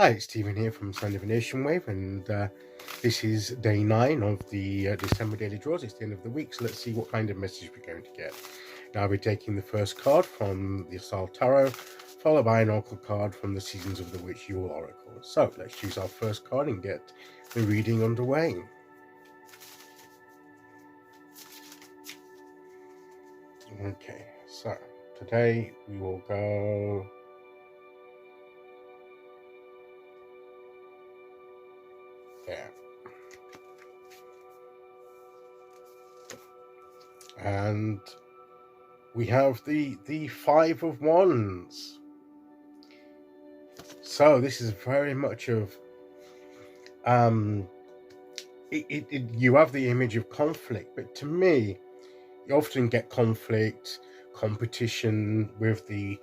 Hi, it's Stephen here from Sound Divination Wave, and this is day 9 of the December daily draws. It's the end of the week, so let's see what kind of message we're going to get. Now, I'll be taking the first card from the Asal Tarot, followed by an oracle card from the Seasons of the Witch Yule Oracle. So let's choose our first card and get the reading underway. Okay, so today we will go there. And we have the Five of Wands. So this is very much of you have the image of conflict, but to me, you often get conflict, competition with the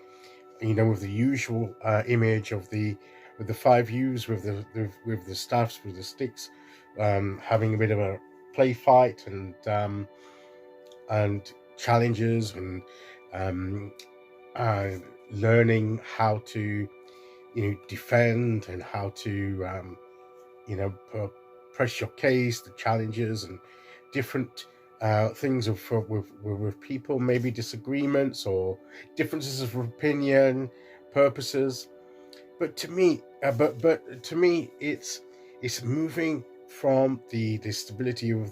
usual image of with the five U's, with the staffs, with the sticks, having a bit of a play fight and challenges and learning how to defend and how to press your case, the challenges and different things with people, maybe disagreements or differences of opinion, purposes. But to me, it's moving from the stability of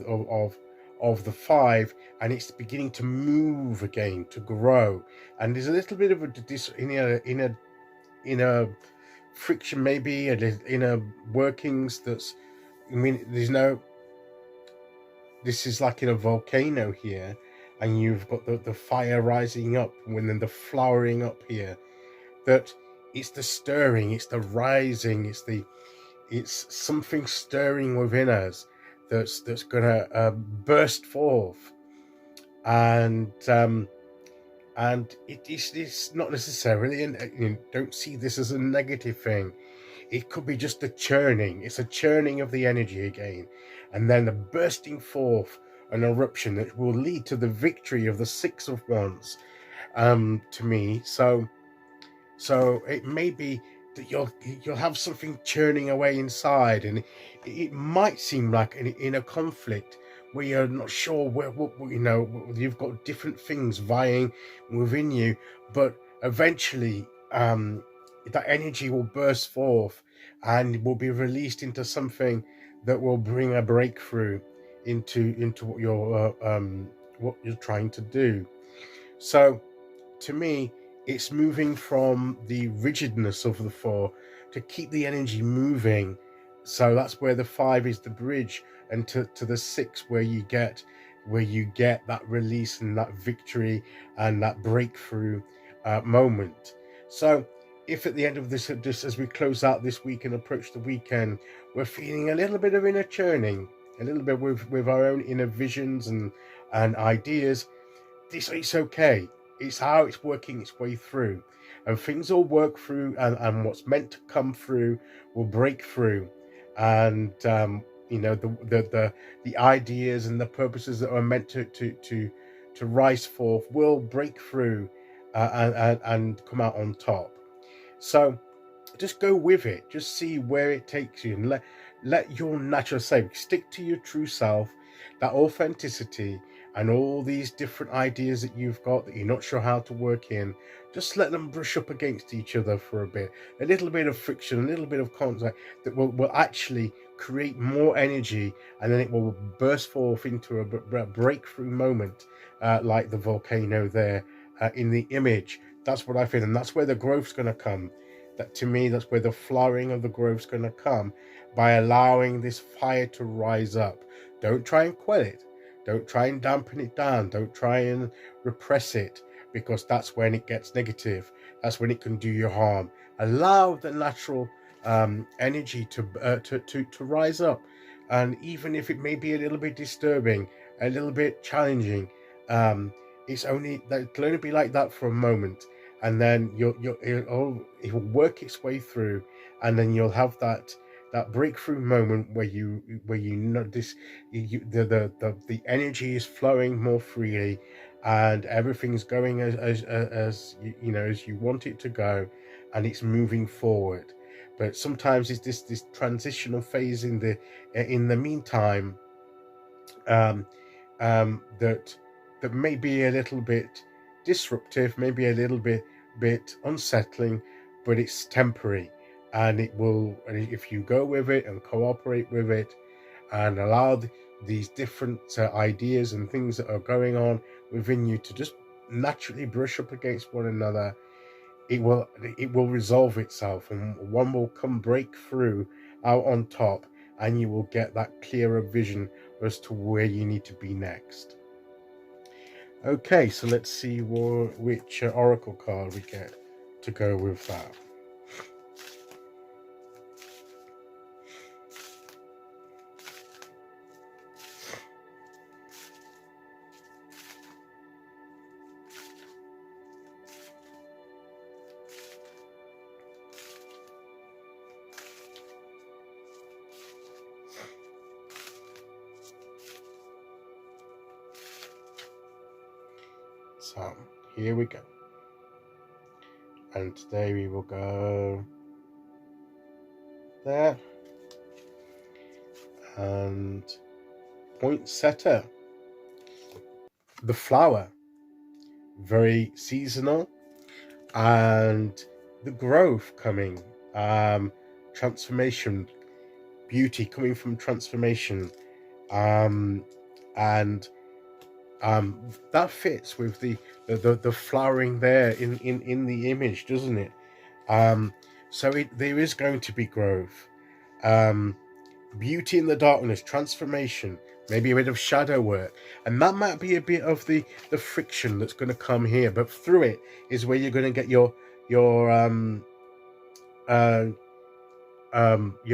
the five, and it's beginning to move again, to grow. And there's a little bit of a inner friction, maybe inner workings. This is like in a volcano here, and you've got the fire rising up, and then the flowering up here. That it's the stirring, it's the rising, it's something stirring within us that's gonna burst forth, and it's not necessarily, and don't see this as a negative thing. It could be just a churning. It's a churning of the energy again, and then a bursting forth, an eruption that will lead to the victory of the Six of Wands. To me, so it may be that you'll have something churning away inside, and it might seem like in a conflict where you're not sure what you've got different things vying within you, but eventually that energy will burst forth and will be released into something that will bring a breakthrough into what you're trying to do. So to me, it's moving from the rigidness of the four to keep the energy moving. So that's where the five is the bridge, and to the six where you get that release and that victory and that breakthrough moment. So if at the end of this, just as we close out this week and approach the weekend, we're feeling a little bit of inner churning, a little bit with our own inner visions and ideas, it's okay. It's how it's working its way through, and things will work through, and what's meant to come through will break through, and the ideas and the purposes that are meant to rise forth will break through, and come out on top. So just go with it, just see where it takes you, and let your natural self stick to your true self, that authenticity, and all these different ideas that you've got that you're not sure how to work in. Just let them brush up against each other for a bit, a little bit of friction, a little bit of contact that will actually create more energy, and then it will burst forth into a breakthrough moment, like the volcano there in the image. That's what I feel, and that's where the growth's going to come. That to me, that's where the flowering of the growth's going to come, by allowing this fire to rise up. Don't try and quell it. Don't try and dampen it down. Don't try and repress it, because that's when it gets negative. That's when it can do you harm. Allow the natural energy to rise up, and even if it may be a little bit disturbing, a little bit challenging, it'll only be like that for a moment, and then it will work its way through, and then you'll have that breakthrough moment where you notice the energy is flowing more freely, and everything's going as you want it to go, and it's moving forward. But sometimes it's this transitional phase in the meantime, um, that may be a little bit disruptive, maybe a little bit unsettling, but it's temporary, and it will. And if you go with it and cooperate with it, and allow these different ideas and things that are going on within you to just naturally brush up against one another, it will resolve itself, and one will come break through out on top, and you will get that clearer vision as to where you need to be next. Okay, so let's see which oracle card we get to go with that. So here we go. And today we will go there. And poinsettia, the flower, very seasonal, and the growth coming, transformation, beauty coming from transformation, and that fits with the flowering there in the image, doesn't it? So there is going to be growth, beauty in the darkness, transformation, maybe a bit of shadow work, and that might be a bit of the friction that's going to come here. But through it is where you're going to get your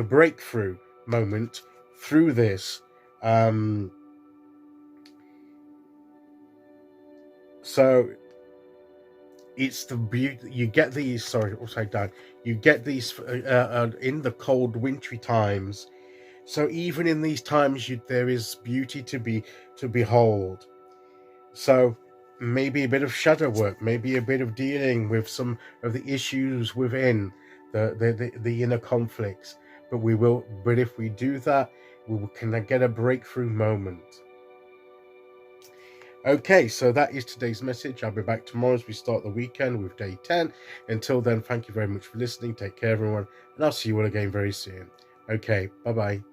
breakthrough moment through this. So it's the beauty. You get these. Sorry, upside down. You get these in the cold, wintry times. So even in these times, there is beauty to behold. So maybe a bit of shadow work, maybe a bit of dealing with some of the issues within the inner conflicts. But if we do that, we can get a breakthrough moment. Okay, so that is today's message. I'll be back tomorrow as we start the weekend with day 10. Until then, thank you very much for listening. Take care, everyone, and I'll see you all again very soon. Okay, bye-bye.